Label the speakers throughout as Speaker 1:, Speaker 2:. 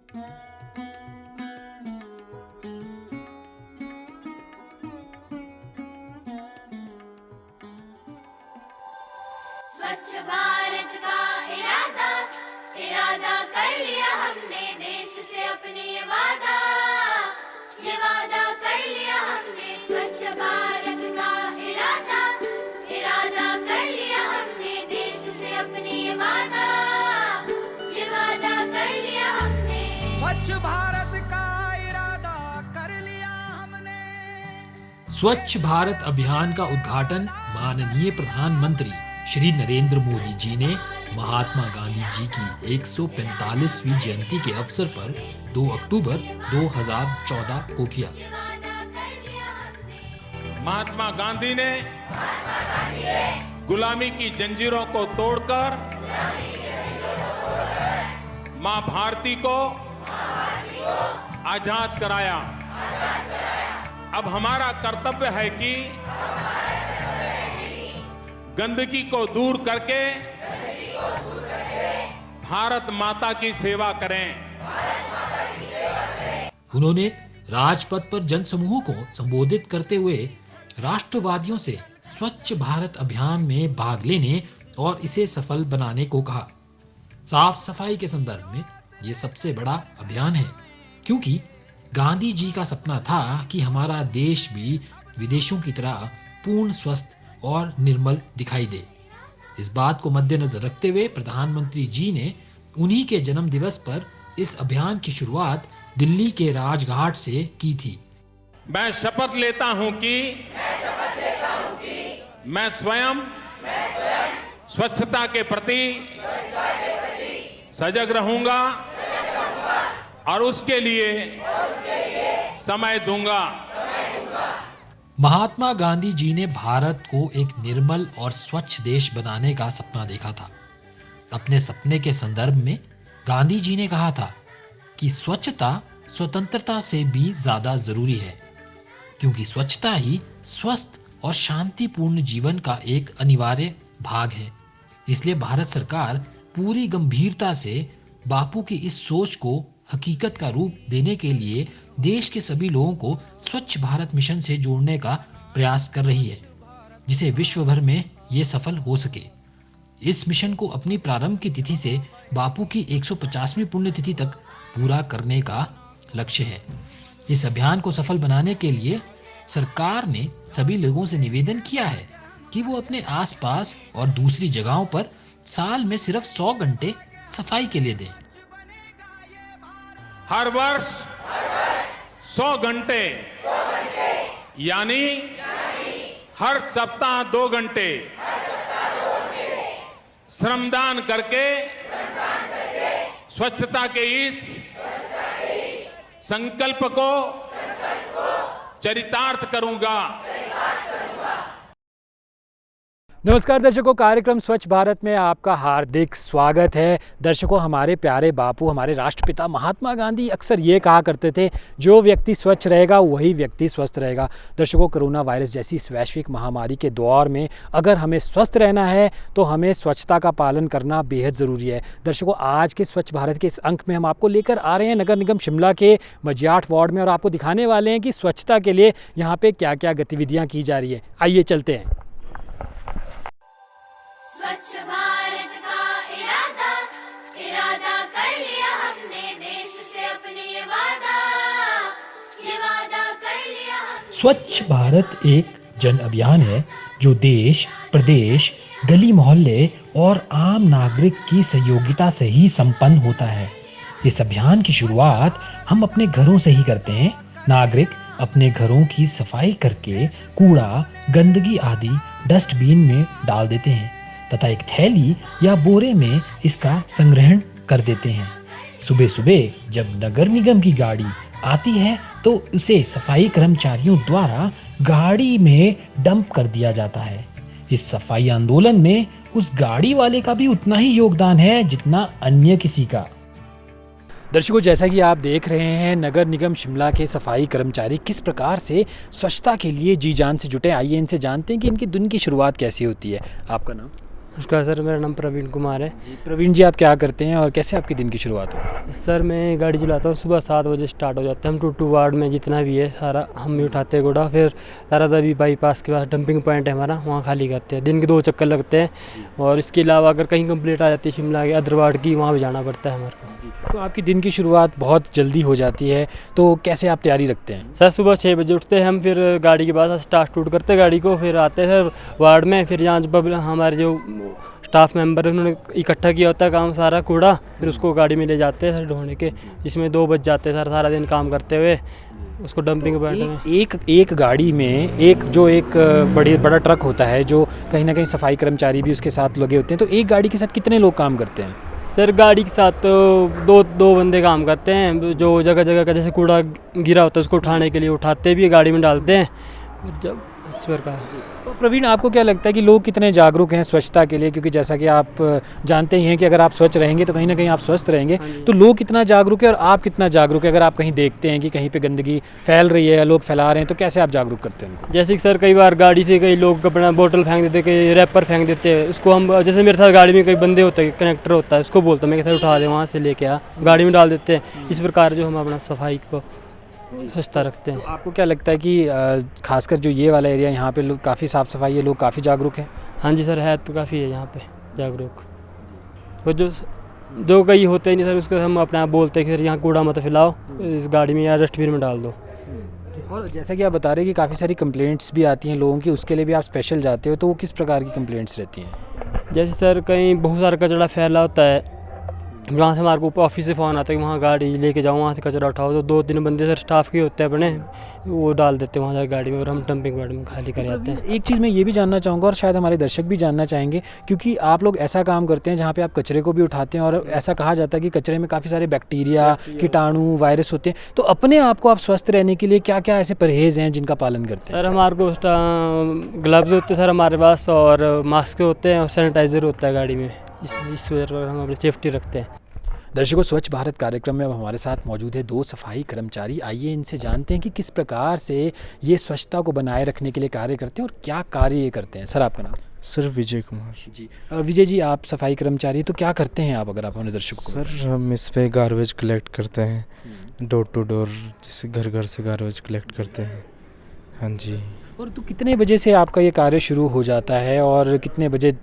Speaker 1: स्वच्छ भारत का इरादा इरादा कर लिया हमने, देश से अपने ये वादा कर लिया हमने। स्वच्छ भारत का इरादा इरादा कर लिया हमने, देश से अपने ये वादा कर लिया हमने।
Speaker 2: स्वच्छ भारत का इरादा कर लिया हमने।
Speaker 3: स्वच्छ भारत अभियान का उद्घाटन माननीय प्रधानमंत्री श्री नरेंद्र मोदी जी ने महात्मा गांधी जी की 145वीं जयंती के अवसर पर 2 अक्टूबर 2014 को किया।
Speaker 4: महात्मा गांधी ने गुलामी की जंजीरों को तोड़कर मां भारती को आजाद कराया। अब हमारा कर्तव्य है कि गंदगी को दूर करके भारत माता की सेवा करें।
Speaker 3: उन्होंने राजपथ पर जनसमूह को संबोधित करते हुए राष्ट्रवादियों से स्वच्छ भारत अभियान में भाग लेने और इसे सफल बनाने को कहा। साफ सफाई के संदर्भ में ये सबसे बड़ा अभियान है, क्योंकि गांधी जी का सपना था कि हमारा देश भी विदेशों की तरह पूर्ण स्वस्थ और निर्मल दिखाई दे। इस बात को मद्देनजर रखते हुए प्रधानमंत्री जी ने उन्हीं के जन्म दिवस पर इस अभियान की शुरुआत दिल्ली के राजघाट से की थी।
Speaker 4: मैं शपथ लेता हूं कि मैं स्वयं स्वच्छता के प्रति सजग रहूंगा और उसके लिए समय दूंगा।
Speaker 3: महात्मा गांधी जी ने भारत को एक निर्मल और स्वच्छ देश बनाने का सपना देखा था। अपने सपने के संदर्भ में गांधी जी ने कहा था कि स्वच्छता स्वतंत्रता से भी ज्यादा जरूरी है, क्योंकि स्वच्छता ही स्वस्थ और शांतिपूर्ण जीवन का एक अनिवार्य भाग है। इसलिए भारत सरकार पूरी गंभीरता से बापू की इस सोच को हकीकत का रूप देने के लिए देश के सभी लोगों को स्वच्छ भारत मिशन से जोड़ने का प्रयास कर रही है, जिसे विश्व भर में ये सफल हो सके। इस मिशन को अपनी प्रारंभ की तिथि से बापू की 150वीं पुण्यतिथि तक पूरा करने का लक्ष्य है। इस अभियान को सफल बनाने के लिए सरकार ने सभी लोगों से निवेदन किया है कि वो अपने आसपास और दूसरी जगहों पर साल में सिर्फ 100 घंटे सफाई के लिए दें।
Speaker 4: हर वर्ष 100 घंटे यानी हर सप्ताह 2 घंटे श्रमदान करके स्वच्छता के इस संकल्प को चरितार्थ करूंगा।
Speaker 5: नमस्कार दर्शकों, कार्यक्रम स्वच्छ भारत में आपका हार्दिक स्वागत है। दर्शकों, हमारे प्यारे बापू, हमारे राष्ट्रपिता महात्मा गांधी अक्सर ये कहा करते थे, जो व्यक्ति स्वच्छ रहेगा वही व्यक्ति स्वस्थ रहेगा। दर्शकों, कोरोना वायरस जैसी इस वैश्विक महामारी के दौर में अगर हमें स्वस्थ रहना है तो हमें स्वच्छता का पालन करना बेहद ज़रूरी है। दर्शकों, आज के स्वच्छ भारत के इस अंक में हम आपको लेकर आ रहे हैं नगर निगम शिमला के मजियाठ वार्ड में और आपको दिखाने वाले हैं कि स्वच्छता के लिए यहाँ पे क्या क्या गतिविधियाँ की जा रही है। आइए चलते हैं।
Speaker 1: स्वच्छ भारत का इरादा इरादा कर लिया हमने, देश से अपने ये वादा कर लिया हमने।
Speaker 3: स्वच्छ भारत एक जन अभियान है जो देश, प्रदेश, गली मोहल्ले और आम नागरिक की सहयोगिता से ही संपन्न होता है। इस अभियान की शुरुआत हम अपने घरों से ही करते हैं। नागरिक अपने घरों की सफाई करके कूड़ा, गंदगी आदि डस्टबिन में डाल देते हैं तथा एक थैली या बोरे में इसका संग्रहण कर देते हैं। सुबह सुबह जब नगर निगम की गाड़ी आती है तो उसे सफाई कर्मचारियों द्वारा गाड़ी में डंप कर दिया जाता है। इस सफाई आंदोलन में उस गाड़ी वाले का भी उतना ही योगदान है जितना अन्य किसी का।
Speaker 5: दर्शकों, जैसा कि आप देख रहे हैं, नगर निगम शिमला के सफाई कर्मचारी किस प्रकार से स्वच्छता के लिए जी जान से जुटे। आइए इनसे जानते हैं कि इनकी दिन की शुरुआत कैसी होती है। आपका नाम?
Speaker 6: नमस्कार सर, मेरा नाम प्रवीण कुमार है।
Speaker 5: प्रवीण जी, आप क्या करते हैं और कैसे आपके दिन की शुरुआत हो?
Speaker 6: सर मैं गाड़ी चलाता हूँ, सुबह 7 बजे स्टार्ट हो जाते हैं हम। टू वार्ड में जितना भी है सारा हम ही उठाते हैं कूड़ा, फिर तारादेवी बाईपास के पास डंपिंग पॉइंट है हमारा, वहाँ खाली करते हैं। दिन के 2 चक्कर लगते हैं, और इसके अलावा अगर कहीं कंप्लीट आ जाती है शिमला के अदर वार्ड की, वहाँ भी जाना पड़ता है हमारे को।
Speaker 5: तो आपकी दिन की शुरुआत बहुत जल्दी हो जाती है, तो कैसे आप तैयारी रखते हैं?
Speaker 6: सर सुबह 6 बजे उठते हैं हम, फिर गाड़ी के पास स्टार्ट करते हैं गाड़ी को, फिर आते हैं सर वार्ड में। फिर यहाँ हमारे जो स्टाफ मेंबर है उन्होंने इकट्ठा किया होता है काम सारा कूड़ा, फिर उसको गाड़ी में ले जाते हैं सर ढोने के, जिसमें 2 बज जाते हैं सर सारा दिन काम करते हुए उसको डंपिंग पॉइंट में।
Speaker 5: एक गाड़ी में एक बड़ा ट्रक होता है, जो कहीं ना कहीं सफाई कर्मचारी भी उसके साथ लगे होते हैं, तो एक गाड़ी के साथ कितने लोग काम करते हैं?
Speaker 6: सर गाड़ी के साथ तो दो बंदे काम करते हैं, जो जगह जगह का जैसे कूड़ा गिरा होता है उसको उठाने के लिए उठाते भी गाड़ी में डालते हैं। जब इस प्रकार।
Speaker 5: तो प्रवीण, आपको क्या लगता है कि लोग कितने जागरूक हैं स्वच्छता के लिए? क्योंकि जैसा कि आप जानते ही हैं कि अगर आप स्वच्छ रहेंगे तो कहीं ना कहीं आप स्वस्थ रहेंगे, तो लोग कितना जागरूक है और आप कितना जागरूक है? अगर आप कहीं देखते हैं कि कहीं पे गंदगी फैल रही है या लोग फैला रहे हैं, तो कैसे आप जागरूक करते हैं उनको?
Speaker 6: जैसे कि सर कई बार गाड़ी से कई लोग अपना बोतल फेंक देते, कई रैपर फेंक देते हैं, उसको हम जैसे मेरे साथ गाड़ी में कई बंदे होते हैं, कनेक्टर होता है, उसको बोलता मैं, सर उठा दे वहाँ से लेके आ, गाड़ी में डाल देते हैं। इस प्रकार जो हम अपना सफाई को स्वच्छता रखते हैं।
Speaker 5: तो आपको क्या लगता है कि खासकर जो ये वाला एरिया, यहाँ पे लोग काफ़ी साफ़ सफाई है, लोग काफ़ी जागरूक हैं?
Speaker 6: हाँ जी सर, है तो काफ़ी है यहाँ पे जागरूक। और जो कई होते नहीं सर, उसको हम अपने आप बोलते हैं कि सर यहाँ कूड़ा मत फैलाओ, इस गाड़ी में या डस्टबिन में डाल दो।
Speaker 5: और जैसा कि आप बता रहे हैं कि काफ़ी सारी कंप्लेंट्स भी आती हैं लोगों की, उसके लिए भी आप स्पेशल जाते हो, तो वो किस प्रकार की कंप्लेंट्स रहती हैं?
Speaker 6: जैसे सर कहीं बहुत सारा कचरा फैला होता है, वहाँ से हमारे को ऑफिस से फ़ोन आता है कि वहाँ गाड़ी लेके जाओ, वहाँ से कचरा उठाओ, तो 2-3 बंदे सर स्टाफ के होते हैं अपने, वो डाल देते हैं वहाँ जाकर गाड़ी में, और हम डंपिंग पॉइंट में खाली कर जाते हैं।
Speaker 5: एक चीज़ मैं ये भी जानना चाहूँगा, और शायद हमारे दर्शक भी जानना चाहेंगे, क्योंकि आप लोग ऐसा काम करते हैं जहाँ पे आप कचरे को भी उठाते हैं, और ऐसा कहा जाता है कि कचरे में काफ़ी सारे बैक्टीरिया, कीटाणु, वायरस होते हैं, तो अपने आप को आप स्वस्थ रहने के लिए क्या क्या ऐसे परहेज़ हैं जिनका पालन करते हैं?
Speaker 6: सर हमारे को ग्लव्स होते हैं सर हमारे पास, और मास्क होते हैं, और सैनिटाइज़र होता है गाड़ी में, इस वजह से हम अपनी सेफ्टी रखते हैं।
Speaker 5: दर्शकों, स्वच्छ भारत कार्यक्रम में अब हमारे साथ मौजूद है 2 सफाई कर्मचारी। आइए इनसे जानते हैं कि किस प्रकार से ये स्वच्छता को बनाए रखने के लिए कार्य करते हैं और क्या कार्य ये करते हैं। सर, आपका नाम?
Speaker 7: सर विजय कुमार
Speaker 5: जी। विजय जी, आप सफाई कर्मचारी, तो क्या करते हैं आप, अगर आप हमारे दर्शकों को?
Speaker 7: सर हम इस पे गार्बेज कलेक्ट करते हैं, डोर टू डोर, जैसे घर घर से गार्बेज कलेक्ट करते हैं। हाँ जी।
Speaker 5: और तो कितने बजे से आपका ये कार्य शुरू हो जाता है और कितने बजे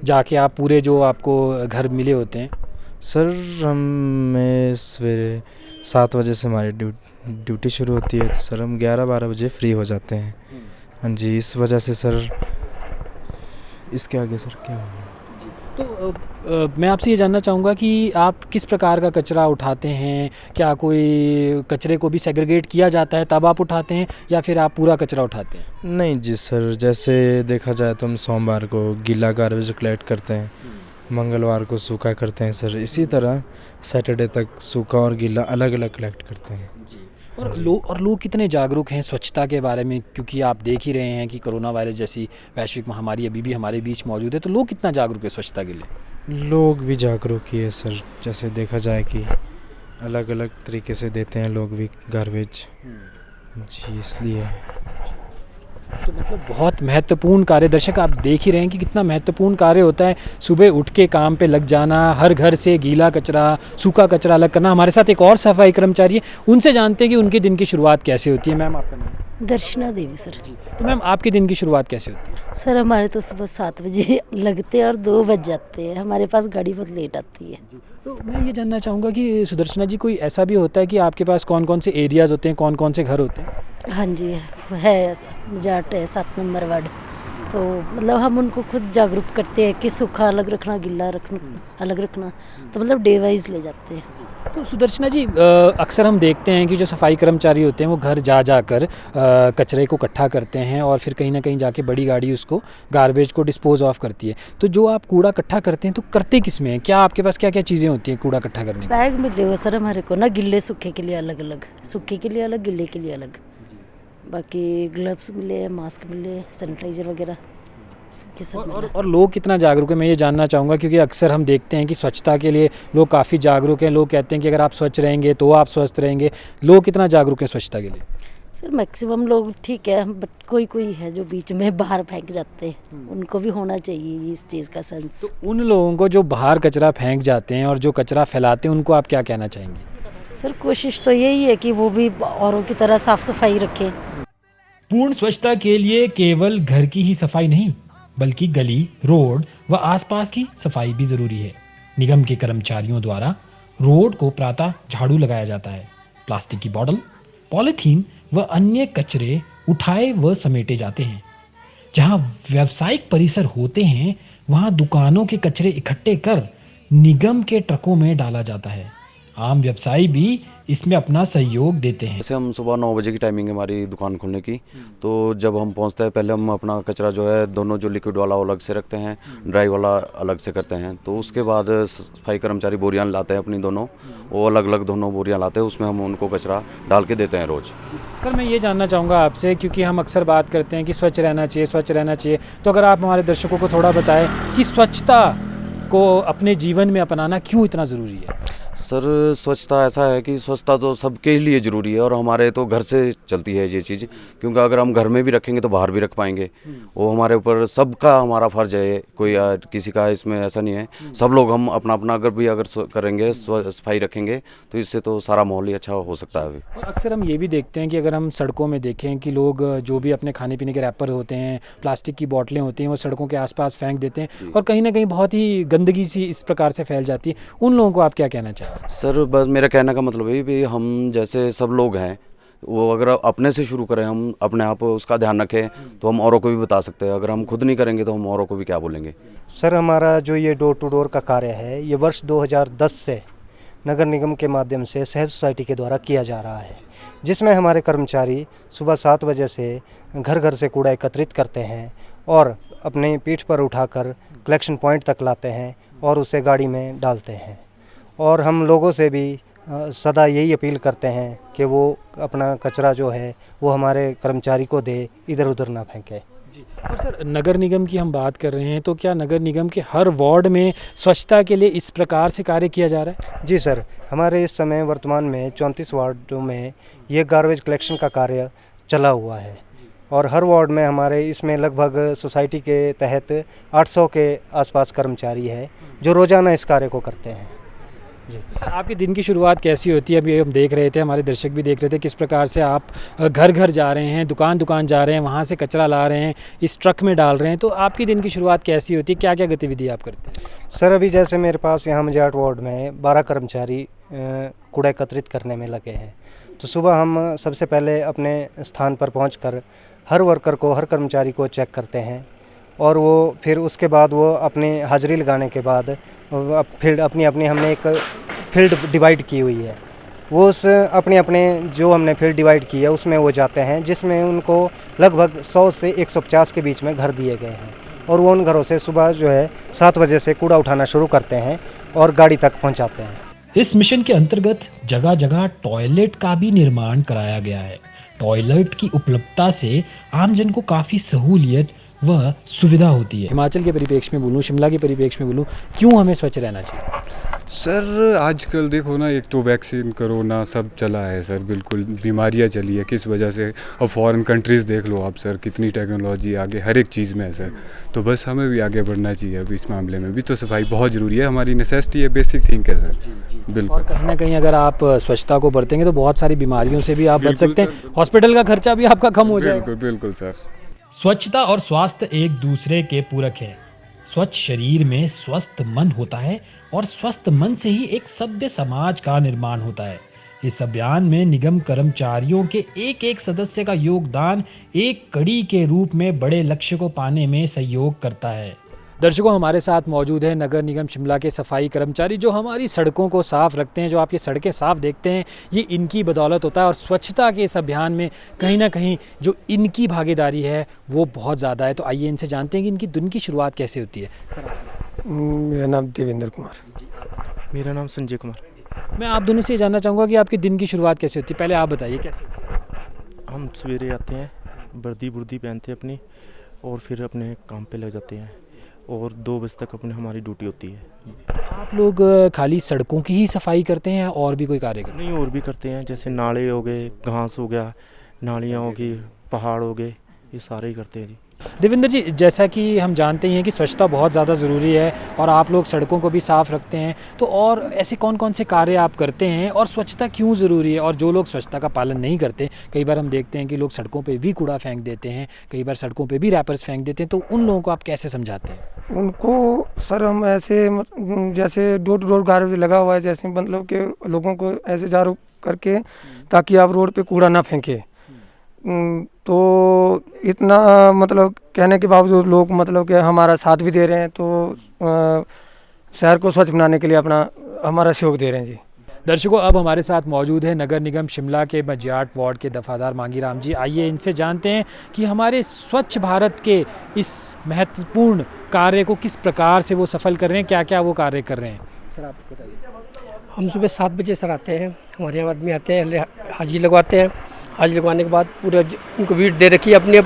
Speaker 5: जाके आप पूरे जो आपको घर मिले होते हैं?
Speaker 7: सर हमें सवेरे 7 बजे से हमारी ड्यूटी शुरू होती है, तो सर हम 11-12 बजे फ्री हो जाते हैं। हाँ जी, इस वजह से सर इसके आगे सर क्या होगा?
Speaker 5: तो मैं आपसे ये जानना चाहूँगा कि आप किस प्रकार का कचरा उठाते हैं? क्या कोई कचरे को भी सेग्रीगेट किया जाता है तब आप उठाते हैं, या फिर आप पूरा कचरा उठाते हैं?
Speaker 7: नहीं जी सर, जैसे देखा जाए तो हम सोमवार को गीला गार्बेज कलेक्ट करते हैं, मंगलवार को सूखा करते हैं सर, इसी तरह सैटरडे तक सूखा और गीला अलग अलग कलेक्ट करते हैं।
Speaker 5: और लोग कितने जागरूक हैं स्वच्छता के बारे में? क्योंकि आप देख ही रहे हैं कि कोरोना वायरस जैसी वैश्विक महामारी अभी भी हमारे बीच मौजूद है, तो लोग कितना जागरूक है स्वच्छता के लिए?
Speaker 7: लोग भी जागरूक ही है सर, जैसे देखा जाए कि अलग अलग तरीके से देते हैं लोग भी गार्बेज जी, इसलिए।
Speaker 5: तो मतलब बहुत महत्वपूर्ण कार्य, दर्शक आप देख ही रहे हैं कि कितना महत्वपूर्ण कार्य होता है। सुबह उठ के काम पे लग जाना, हर घर से गीला कचरा सूखा कचरा अलग करना। हमारे साथ एक और सफाई कर्मचारी है, उनसे जानते हैं कि उनके दिन की शुरुआत कैसे होती है। मैम, आपका नाम?
Speaker 8: दर्शना देवी सर।
Speaker 5: तो मैम, आपके दिन की शुरुआत कैसे होती है?
Speaker 8: सर हमारे तो सुबह 7 बजे लगते हैं और 2 बज जाते हैं, हमारे पास गाड़ी बहुत लेट आती है।
Speaker 5: तो मैं ये जानना चाहूँगा कि सुदर्शना जी, कोई ऐसा भी होता है कि आपके पास कौन कौन से एरियाज़ होते हैं, कौन कौन से घर होते हैं?
Speaker 8: हाँ जी, है ऐसा, जाट है 7 नंबर वार्ड, तो मतलब हम उनको खुद जागरूक करते हैं कि सूखा अलग रखना, गीला रखना अलग रखना, तो मतलब डे वाइज ले जाते हैं।
Speaker 5: तो सुदर्शना जी, अक्सर हम देखते हैं कि जो सफाई कर्मचारी होते हैं वो घर जा कर कचरे को इकट्ठा करते हैं और फिर कहीं ना कहीं जाके बड़ी गाड़ी उसको गार्बेज को डिस्पोज ऑफ करती है। तो जो आप कूड़ा इकट्ठा करते हैं तो करते किस में हैं? क्या आपके पास क्या क्या चीज़ें होती हैं कूड़ा इकट्ठा करने की?
Speaker 8: बैग मिले हुए सर हमारे को ना, गिल्ले सूखे के लिए अलग अलग, सूखे के लिए अलग, गिल्ले के लिए अलग, बाकी ग्लव्स मिले, मास्क मिले, सैनिटाइज़र वगैरह ये सब मिला।
Speaker 5: और लोग कितना जागरूक है, मैं ये जानना चाहूँगा, क्योंकि अक्सर हम देखते हैं कि स्वच्छता के लिए लोग काफ़ी जागरूक हैं। लोग कहते हैं कि अगर आप स्वच्छ रहेंगे तो आप स्वस्थ रहेंगे। लोग कितना जागरूक है स्वच्छता के लिए?
Speaker 8: सर मैक्सिमम लोग ठीक है, बट कोई कोई है जो बीच में बाहर फेंक जाते हैं, उनको भी होना चाहिए इस चीज़ का सेंस।
Speaker 5: तो उन लोगों को जो बाहर कचरा फेंक जाते हैं और जो कचरा फैलाते हैं उनको आप क्या कहना चाहेंगे?
Speaker 8: सर कोशिश तो यही है कि वो भी औरों की तरह साफ सफाई रखें।
Speaker 3: पूर्ण स्वच्छता के लिए केवल घर की ही सफाई नहीं, बल्कि गली, रोड व आसपास की सफाई भी जरूरी है। निगम के कर्मचारियों द्वारा रोड को प्रातः झाड़ू लगाया जाता है। प्लास्टिक की बोतल, पॉलीथीन व अन्य कचरे उठाए व समेटे जाते हैं। जहां व्यावसायिक परिसर होते हैं, वहां दुकानों के कचरे इकट्ठे कर निगम के ट्रकों में डाला जाता है। आम व्यवसायी भी इसमें अपना सहयोग देते हैं।
Speaker 9: जैसे हम सुबह 9 बजे की टाइमिंग है हमारी दुकान खोलने की, तो जब हम पहुंचते हैं पहले हम अपना कचरा जो है दोनों जो लिक्विड वाला अलग से रखते हैं, ड्राई वाला अलग से करते हैं। तो उसके बाद सफाई कर्मचारी बोरियां लाते हैं अपनी दोनों, वो अलग अलग दोनों बोरियां लाते हैं, उसमें हम उनको कचरा डाल के देते हैं रोज़।
Speaker 5: सर मैं ये जानना चाहूँगा आपसे, क्योंकि हम अक्सर बात करते हैं कि स्वच्छ रहना चाहिए, स्वच्छ रहना चाहिए, तो अगर आप हमारे दर्शकों को थोड़ा बताएं कि स्वच्छता को अपने जीवन में अपनाना क्यों इतना ज़रूरी है?
Speaker 9: सर स्वच्छता ऐसा है कि स्वच्छता तो सबके लिए ज़रूरी है और हमारे तो घर से चलती है ये चीज़, क्योंकि अगर हम घर में भी रखेंगे तो बाहर भी रख पाएंगे। वो हमारे ऊपर सबका हमारा फ़र्ज है, कोई किसी का इसमें ऐसा नहीं है। सब लोग हम अपना अपना अगर करेंगे, सफाई रखेंगे, तो इससे तो सारा माहौल ही अच्छा हो सकता है। अभी
Speaker 5: और अक्सर हम ये भी देखते हैं कि अगर हम सड़कों में देखें कि लोग जो भी अपने खाने पीने के रैपर होते हैं, प्लास्टिक की बोतलें होती हैं, वो सड़कों के आसपास फेंक देते हैं और कहीं ना कहीं बहुत ही गंदगी सी इस प्रकार से फैल जाती है। उन लोगों को आप क्या कहना चाहेंगे?
Speaker 9: सर बस मेरा कहने का मतलब है भी हम जैसे सब लोग हैं, वो अगर अपने से शुरू करें, हम अपने आप उसका ध्यान रखें, तो हम औरों को भी बता सकते हैं। अगर हम खुद नहीं करेंगे तो हम औरों को भी क्या बोलेंगे।
Speaker 10: सर हमारा जो ये डोर टू डोर का कार्य है, ये वर्ष 2010 से नगर निगम के माध्यम से सहज सोसाइटी के द्वारा किया जा रहा है, जिसमें हमारे कर्मचारी सुबह 7 बजे से घर घर से कूड़ा एकत्रित करते हैं और अपने पीठ पर उठाकर कलेक्शन पॉइंट तक लाते हैं और उसे गाड़ी में डालते हैं। और हम लोगों से भी सदा यही अपील करते हैं कि वो अपना कचरा जो है वो हमारे कर्मचारी को दे, इधर उधर ना फेंके।
Speaker 5: जी। और सर नगर निगम की हम बात कर रहे हैं, तो क्या नगर निगम के हर वार्ड में स्वच्छता के लिए इस प्रकार से कार्य किया जा रहा है?
Speaker 10: जी सर, हमारे इस समय वर्तमान में 34 वार्डों में ये गार्बेज कलेक्शन का कार्य चला हुआ है और हर वार्ड में हमारे इसमें लगभग सोसाइटी के तहत 800 के आसपास कर्मचारी है जो रोज़ाना इस कार्य को करते हैं। जी
Speaker 5: सर आपके दिन की शुरुआत कैसी होती है? अभी हम देख रहे थे, हमारे दर्शक भी देख रहे थे किस प्रकार से आप घर घर जा रहे हैं, दुकान दुकान जा रहे हैं, वहाँ से कचरा ला रहे हैं, इस ट्रक में डाल रहे हैं। तो आपकी दिन की शुरुआत कैसी होती है? क्या क्या गतिविधि आप करते हैं?
Speaker 10: सर अभी जैसे मेरे पास यहाँ मजाट वार्ड में 12 कर्मचारी कूड़ा एकत्रित करने में लगे हैं। तो सुबह हम सबसे पहले अपने स्थान पर पहुँचकर हर वर्कर को, हर कर्मचारी को चेक करते हैं और वो फिर उसके बाद वो अपनी हाज़िरी लगाने के बाद फील्ड अपनी हमने एक फील्ड डिवाइड की हुई है, वो उस अपने जो हमने फील्ड डिवाइड की है उसमें वो जाते हैं, जिसमें उनको लगभग 100 से 150 के बीच में घर दिए गए हैं और वो उन घरों से सुबह जो है 7 बजे से कूड़ा उठाना शुरू करते हैं और गाड़ी तक पहुंचाते हैं।
Speaker 3: इस मिशन के अंतर्गत जगह जगह टॉयलेट का भी निर्माण कराया गया है। टॉयलेट की उपलब्धता से आमजन को काफ़ी सहूलियत व सुविधा होती है।
Speaker 5: हिमाचल के परिप्रेक्ष्य में बोलूँ, शिमला के परिप्रेक्ष्य में बोलूँ, क्यों हमें स्वच्छ रहना चाहिए?
Speaker 11: सर आजकल देखो ना, एक तो वैक्सीन, कोरोना सब चला है सर, बिल्कुल बीमारियां चली है, किस वजह से। और फॉरेन कंट्रीज़ देख लो आप सर, कितनी टेक्नोलॉजी आगे हर एक चीज़ में है सर। तो बस हमें भी आगे बढ़ना चाहिए अभी इस मामले में भी। तो सफाई बहुत ज़रूरी है, हमारी नेसेसिटी है, बेसिक थिंग है सर। बिल्कुल।
Speaker 5: और कहीं ना कहीं अगर आप स्वच्छता को बरतेंगे तो बहुत सारी बीमारियों से भी आप बच सकते हैं, हॉस्पिटल का खर्चा भी आपका कम हो जाएगा।
Speaker 11: बिल्कुल बिल्कुल सर।
Speaker 3: स्वच्छता और स्वास्थ्य एक दूसरे के पूरक हैं। स्वच्छ शरीर में स्वस्थ मन होता है और स्वस्थ मन से ही एक सभ्य समाज का निर्माण होता है। इस अभियान में निगम कर्मचारियों के एक एक सदस्य का योगदान एक कड़ी के रूप में बड़े लक्ष्य को पाने में सहयोग करता है।
Speaker 5: दर्शकों, हमारे साथ मौजूद है नगर निगम शिमला के सफाई कर्मचारी जो हमारी सड़कों को साफ रखते हैं। जो आप ये सड़कें साफ देखते हैं, ये इनकी बदौलत होता है और स्वच्छता के इस अभियान में कहीं ना कहीं जो इनकी भागीदारी है वो बहुत ज़्यादा है। तो आइए इनसे जानते हैं कि इनकी दिन की शुरुआत कैसे होती है।
Speaker 6: मेरा नाम देवेंद्र कुमार।
Speaker 7: मेरा नाम संजय कुमार।
Speaker 5: मैं आप दोनों से ये जानना चाहूँगा कि आपके दिन की शुरुआत कैसे होती है। पहले आप बताइए कैसे।
Speaker 7: हम सवेरे आते हैं, वर्दी पहनते हैं अपनी और फिर अपने काम पे लग जाते हैं और 2 बजे तक हमारी ड्यूटी होती है।
Speaker 5: आप लोग खाली सड़कों की ही सफाई करते हैं या और भी कोई कार्य करते हैं?
Speaker 7: नहीं, और भी करते हैं, जैसे नाले हो गए, घास हो गया, नालियाँ होगी, पहाड़ हो गए, ये सारे ही करते हैं जी।
Speaker 5: देवेंद्र जी, जैसा कि हम जानते ही हैं कि स्वच्छता बहुत ज़्यादा ज़रूरी है और आप लोग सड़कों को भी साफ़ रखते हैं, तो और ऐसे कौन कौन से कार्य आप करते हैं और स्वच्छता क्यों ज़रूरी है? और जो लोग स्वच्छता का पालन नहीं करते, कई बार हम देखते हैं कि लोग सड़कों पे भी कूड़ा फेंक देते हैं, कई बार सड़कों पे भी रैपर्स फेंक देते हैं, तो उन लोगों को आप कैसे समझाते हैं?
Speaker 12: उनको सर हम ऐसे जैसे डोर टू डोर गार्बेज लगा हुआ है, जैसे मतलब कि लोगों को ऐसे जागरूक करके ताकि आप रोड पे कूड़ा ना फेंके। तो इतना मतलब कहने के बावजूद लोग मतलब कि हमारा साथ भी दे रहे हैं, तो शहर को स्वच्छ बनाने के लिए अपना हमारा सहयोग दे रहे हैं जी।
Speaker 5: दर्शकों, अब हमारे साथ मौजूद है नगर निगम शिमला के मजियाट वार्ड के दफादार मांगीराम जी। आइए इनसे जानते हैं कि हमारे स्वच्छ भारत के इस महत्वपूर्ण कार्य को किस प्रकार से वो सफल कर रहे हैं, क्या क्या वो कार्य कर रहे हैं। सर आप बताइए।
Speaker 13: हम सुबह 7 बजे सर आते हैं, हमारे यहाँ आदमी आते हैं, हाजिरी लगवाते हैं। हाजिरी लगवाने के बाद पूरा उनको वीट दे रखी है अपनी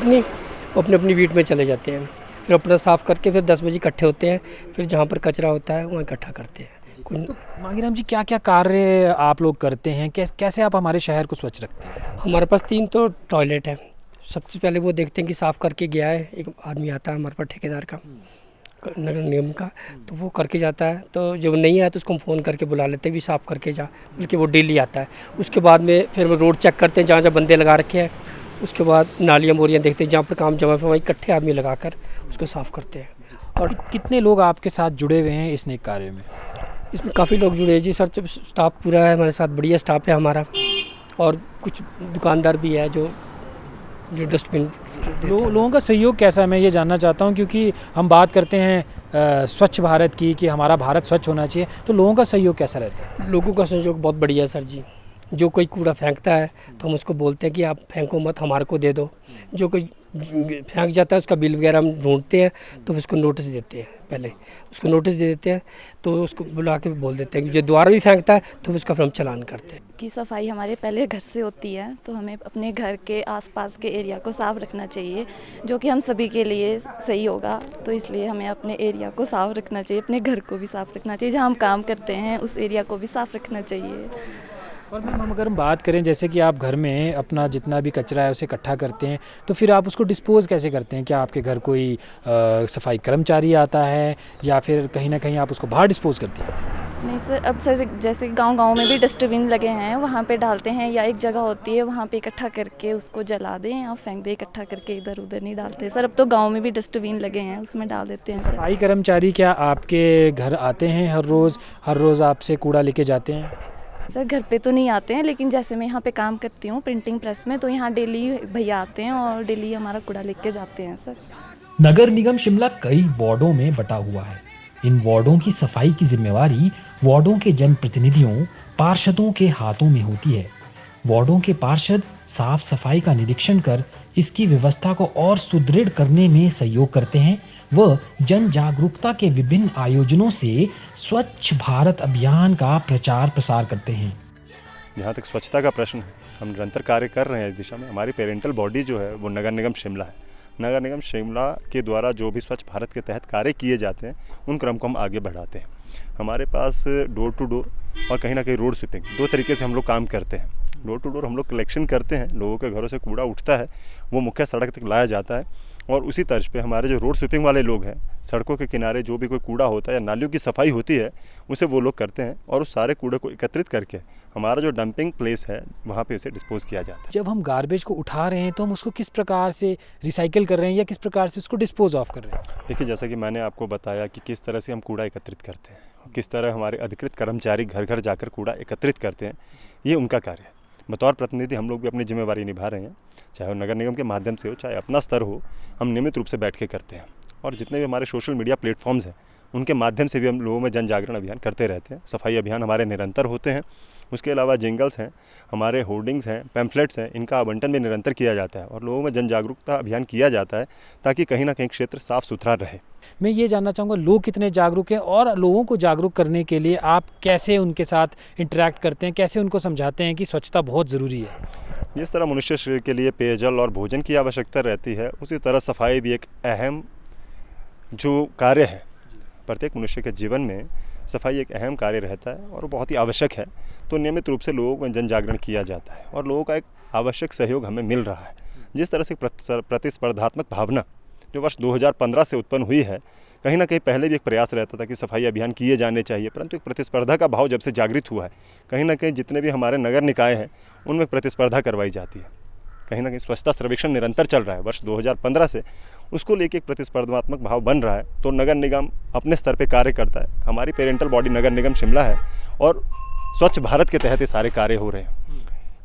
Speaker 13: अपनी वीट में चले जाते हैं। फिर अपना साफ़ करके फिर 10 बजे इकट्ठे होते हैं, फिर जहाँ पर कचरा होता है वहाँ इकट्ठा करते हैं।
Speaker 5: तो मांगीराम जी, क्या क्या कार्य आप लोग करते हैं, कैसे आप हमारे शहर को स्वच्छ रखते हैं?
Speaker 13: हमारे पास 3 तो टॉयलेट है। सबसे पहले वो देखते हैं कि साफ़ करके गया है, एक आदमी आता है हमारे पास ठेकेदार का, नगर निगम का, तो वो करके जाता है। तो जब नहीं आया तो उसको हम फ़ोन करके बुला लेते हैं, भी साफ़ करके जा, बल्कि वो डेली आता है। उसके बाद में फिर हम रोड चेक करते हैं जहाँ जहाँ बंदे लगा रखे हैं। उसके बाद नालियाँ मोरियाँ देखते हैं, जहाँ पर काम जमा वहीं इकट्ठे आदमी लगाकर उसको साफ़ करते हैं।
Speaker 5: और कितने लोग आपके साथ जुड़े हुए हैं इस नेक कार्य में?
Speaker 13: इसमें काफ़ी लोग जुड़े हैं जी सर, स्टाफ पूरा है हमारे साथ, बढ़िया स्टाफ है हमारा, और कुछ दुकानदार भी है जो डस्टबिन।
Speaker 5: लोगों का सहयोग कैसा है, मैं ये जानना चाहता हूँ, क्योंकि हम बात करते हैं स्वच्छ भारत की, कि हमारा भारत स्वच्छ होना चाहिए, तो लोगों का सहयोग कैसा रहता है?
Speaker 13: लोगों का सहयोग बहुत बढ़िया है सर जी। जो कोई कूड़ा फेंकता है तो हम उसको बोलते हैं कि आप फेंको मत, हमारे को दे दो। जो कोई फेंक जाता है उसका बिल वगैरह हम ढूंढते हैं, तो उसको नोटिस देते हैं, पहले उसको नोटिस दे देते हैं, तो उसको बुला के बोल देते हैं कि जो दोबारा भी फेंकता है तो उसका फिर हम चालान करते हैं।
Speaker 14: की सफाई हमारे पहले घर से होती है, तो हमें अपने घर के आसपास के एरिया को साफ़ रखना चाहिए, जो कि हम सभी के लिए सही होगा। तो इसलिए हमें अपने एरिया को साफ़ रखना चाहिए, अपने घर को भी साफ़ रखना चाहिए, जहाँ हम काम करते हैं उस एरिया को भी साफ़ रखना चाहिए।
Speaker 5: और मैम, अगर हम बात करें जैसे कि आप घर में अपना जितना भी कचरा है उसे इकट्ठा करते हैं, तो फिर आप उसको डिस्पोज़ कैसे करते हैं? क्या आपके घर कोई सफाई कर्मचारी आता है, या फिर कहीं ना कहीं आप उसको बाहर डिस्पोज़ करते हैं?
Speaker 14: नहीं सर, अब सर जैसे गांव में भी डस्टबिन लगे हैं, वहाँ पे डालते हैं, या एक जगह होती है वहाँ पे इकट्ठा करके उसको जला दें या फेंक दें, इकट्ठा करके इधर उधर नहीं डालते सर। अब तो गांव में भी डस्टबिन लगे हैं, उसमें डाल देते हैं सर।
Speaker 5: सफाई कर्मचारी क्या आपके घर आते हैं हर रोज़ आपसे कूड़ा लेके जाते हैं?
Speaker 14: सर घर पे तो नहीं आते हैं, लेकिन जैसे मैं यहाँ पे काम करती हूँ प्रिंटिंग प्रेस में, तो यहाँ डेली भैया आते हैं और डेली हमारा कूड़ा लेके जाते हैं सर।
Speaker 3: नगर निगम शिमला कई वार्डों में बटा हुआ है। इन वार्डों की सफाई की जिम्मेवारी वार्डों के जनप्रतिनिधियों, पार्षदों के हाथों में होती है। वार्डों के पार्षद साफ सफाई का निरीक्षण कर इसकी व्यवस्था को और सुदृढ़ करने में सहयोग करते हैं व जन जागरूकता के विभिन्न आयोजनों से स्वच्छ भारत अभियान का प्रचार प्रसार करते हैं।
Speaker 15: जहाँ तक स्वच्छता का प्रश्न है, हम निरंतर कार्य कर रहे हैं इस दिशा में। हमारी पेरेंटल बॉडी जो है वो नगर निगम शिमला है। नगर निगम शिमला के द्वारा जो भी स्वच्छ भारत के तहत कार्य किए जाते हैं उन क्रम को हम आगे बढ़ाते हैं। हमारे पास डोर टू डोर और कहीं ना कहीं रोड स्वीपिंग, 2 तरीके से हम लोग काम करते हैं। डोर टू डोर हम लोग कलेक्शन करते हैं, लोगों के घरों से कूड़ा उठता है, वो मुख्य सड़क तक लाया जाता है, और उसी तर्ज पे हमारे जो रोड स्वीपिंग वाले लोग हैं, सड़कों के किनारे जो भी कोई कूड़ा होता है या नालियों की सफाई होती है उसे वो लोग करते हैं, और उस सारे कूड़े को एकत्रित करके हमारा जो डंपिंग प्लेस है वहाँ पे उसे डिस्पोज किया जाता है।
Speaker 5: जब हम गार्बेज को उठा रहे हैं तो हम उसको किस प्रकार से रिसाइकिल कर रहे हैं या किस प्रकार से उसको डिस्पोज ऑफ कर रहे हैं?
Speaker 15: देखिए, जैसा कि मैंने आपको बताया कि किस तरह से हम कूड़ा एकत्रित करते हैं, किस तरह हमारे अधिकृत कर्मचारी घर घर जाकर कूड़ा एकत्रित करते हैं, ये उनका कार्य है। बतौर प्रतिनिधि हम लोग भी अपनी जिम्मेवारी निभा रहे हैं, चाहे वो नगर निगम के माध्यम से हो, चाहे अपना स्तर हो, हम नियमित रूप से बैठ के करते हैं। और जितने भी हमारे सोशल मीडिया प्लेटफॉर्म्स हैं उनके माध्यम से भी हम लोगों में जन जागरण अभियान करते रहते हैं। सफाई अभियान हमारे निरंतर होते हैं। उसके अलावा जिंगल्स हैं, हमारे होर्डिंग्स हैं, पैम्फलेट्स हैं, इनका आवंटन भी निरंतर किया जाता है और लोगों में जन जागरूकता अभियान किया जाता है ताकि कहीं ना कहीं क्षेत्र साफ सुथरा रहे।
Speaker 5: मैं ये जानना चाहूँगा, लोग कितने जागरूक हैं और लोगों को जागरूक करने के लिए आप कैसे उनके साथ इंटरेक्ट करते हैं, कैसे उनको समझाते हैं कि स्वच्छता बहुत ज़रूरी है?
Speaker 15: जिस तरह मनुष्य शरीर के लिए पेयजल और भोजन की आवश्यकता रहती है, उसी तरह सफाई भी एक अहम जो कार्य है। प्रत्येक मनुष्य के जीवन में सफाई एक अहम कार्य रहता है और बहुत ही आवश्यक है। तो नियमित रूप से लोगों में जन जागरण किया जाता है और लोगों का एक आवश्यक सहयोग हमें मिल रहा है। जिस तरह से प्रतिस्पर्धात्मक भावना जो वर्ष 2015 से उत्पन्न हुई है, कहीं ना कहीं पहले भी एक प्रयास रहता था कि सफाई अभियान किए जाने चाहिए, परंतु एक प्रतिस्पर्धा का भाव जब से जागृत हुआ है, कहीं ना कहीं जितने भी हमारे नगर निकाय हैं उनमें प्रतिस्पर्धा करवाई जाती है। कहीं ना कहीं स्वच्छता सर्वेक्षण निरंतर चल रहा है वर्ष 2015 से, उसको लेके एक प्रतिस्पर्धात्मक भाव बन रहा है। तो नगर निगम अपने स्तर पे कार्य करता है। हमारी पेरेंटल बॉडी नगर निगम शिमला है और स्वच्छ भारत के तहत ये सारे कार्य हो रहे हैं।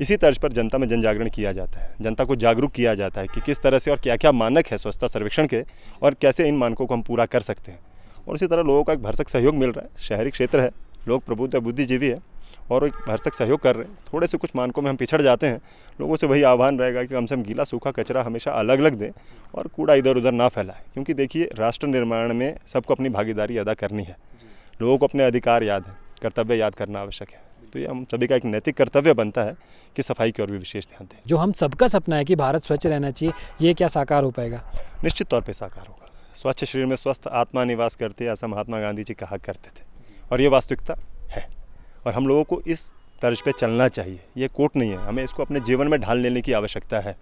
Speaker 15: इसी तर्ज पर जनता में जन जागरण किया जाता है, जनता को जागरूक किया जाता है कि किस तरह से और क्या क्या मानक है स्वच्छता सर्वेक्षण के और कैसे इन मानकों को हम पूरा कर सकते हैं। और इसी तरह लोगों का एक भरसक सहयोग मिल रहा है। शहरी क्षेत्र है, लोग प्रबुद्ध बुद्धिजीवी है और एक भरसक सहयोग कर रहे हैं। थोड़े से कुछ मानकों में हम पिछड़ जाते हैं, लोगों से वही आह्वान रहेगा कि कम से कम गीला सूखा कचरा हमेशा अलग अलग दें और कूड़ा इधर उधर ना फैलाएं, क्योंकि देखिए राष्ट्र निर्माण में सबको अपनी भागीदारी अदा करनी है। लोगों को अपने अधिकार याद है, कर्तव्य याद करना आवश्यक है। तो ये हम सभी का एक नैतिक कर्तव्य बनता है कि सफाई की ओर भी विशेष ध्यान दें।
Speaker 5: जो हम सबका सपना है कि भारत स्वच्छ रहना चाहिए, ये क्या साकार हो पाएगा?
Speaker 15: निश्चित तौर पे साकार होगा। स्वच्छ शरीर में स्वस्थ आत्मा निवास करती है, ऐसा महात्मा गांधी जी कहा करते थे और ये वास्तविकता है और हम लोगों को इस तर्ज पे चलना चाहिए। ये कोट नहीं है, हमें इसको अपने जीवन में ढाल लेने की आवश्यकता है।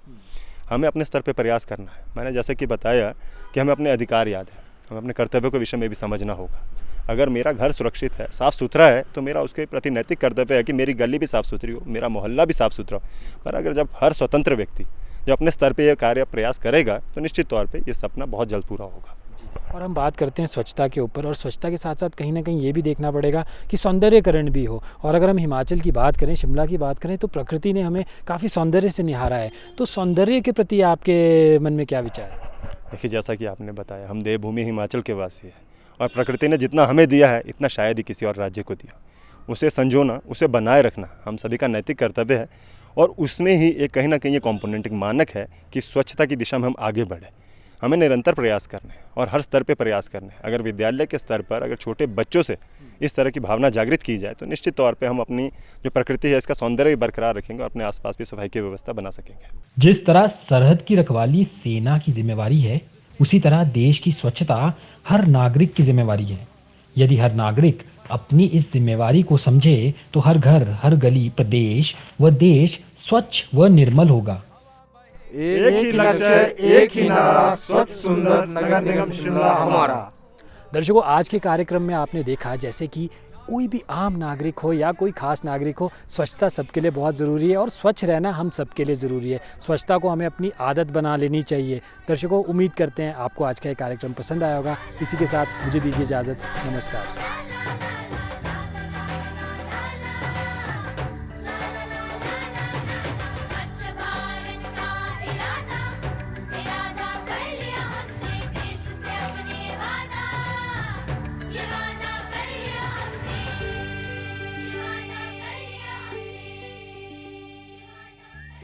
Speaker 15: हमें अपने स्तर पे प्रयास करना है। मैंने जैसे कि बताया कि हमें अपने अधिकार याद है, हमें अपने कर्तव्यों के विषय में भी समझना होगा। अगर मेरा घर सुरक्षित है, साफ़ सुथरा है, तो मेरा उसके प्रति नैतिक कर्तव्य है कि मेरी गली भी साफ़ सुथरी हो, मेरा मोहल्ला भी साफ़ सुथरा हो। पर अगर जब हर स्वतंत्र व्यक्ति जब अपने स्तर पे ये कार्य प्रयास करेगा तो निश्चित तौर पे ये सपना बहुत जल्द पूरा होगा।
Speaker 5: और हम बात करते हैं स्वच्छता के ऊपर, और स्वच्छता के साथ साथ कहीं ना कहीं ये भी देखना पड़ेगा कि सौंदर्यकरण भी हो। और अगर हम हिमाचल की बात करें, शिमला की बात करें, तो प्रकृति ने हमें काफ़ी सौंदर्य से निहारा है। तो सौंदर्य के प्रति आपके मन में क्या विचार है?
Speaker 15: देखिए, जैसा कि आपने बताया, हम देवभूमि हिमाचल के वासी हैं और प्रकृति ने जितना हमें दिया है इतना शायद ही किसी और राज्य को दिया। उसे संजोना, उसे बनाए रखना हम सभी का नैतिक कर्तव्य है और उसमें ही एक कहीं ना कहीं ये कॉम्पोनेंट मानक है कि स्वच्छता की दिशा में हम आगे बढ़ें। हमें निरंतर प्रयास करने हैं और हर स्तर पे प्रयास करने हैं। अगर विद्यालय के स्तर पर अगर छोटे बच्चों से इस तरह की भावना जागृत की जाए तो निश्चित तौर पे हम अपनी जो प्रकृति है इसका सौंदर्य भी बरकरार रखेंगे और अपने आसपास भी सफाई की व्यवस्था बना सकेंगे।
Speaker 3: जिस तरह सरहद की रखवाली सेना की जिम्मेवारी है, उसी तरह देश की स्वच्छता हर नागरिक की जिम्मेवारी है। यदि हर नागरिक अपनी इस जिम्मेवारी को समझे तो हर घर, हर गली, प्रदेश व देश स्वच्छ व निर्मल होगा।
Speaker 16: एक ही लक्ष्य, एक ही नारा, स्वच्छ सुंदर नगर निगम शिमला हमारा।
Speaker 5: दर्शकों, आज के कार्यक्रम में आपने देखा जैसे कि कोई भी आम नागरिक हो या कोई खास नागरिक हो, स्वच्छता सबके लिए बहुत ज़रूरी है और स्वच्छ रहना हम सबके लिए ज़रूरी है। स्वच्छता को हमें अपनी आदत बना लेनी चाहिए। दर्शकों, उम्मीद करते हैं आपको आज का ये कार्यक्रम पसंद आया होगा। इसी के साथ मुझे दीजिए इजाज़त। नमस्कार।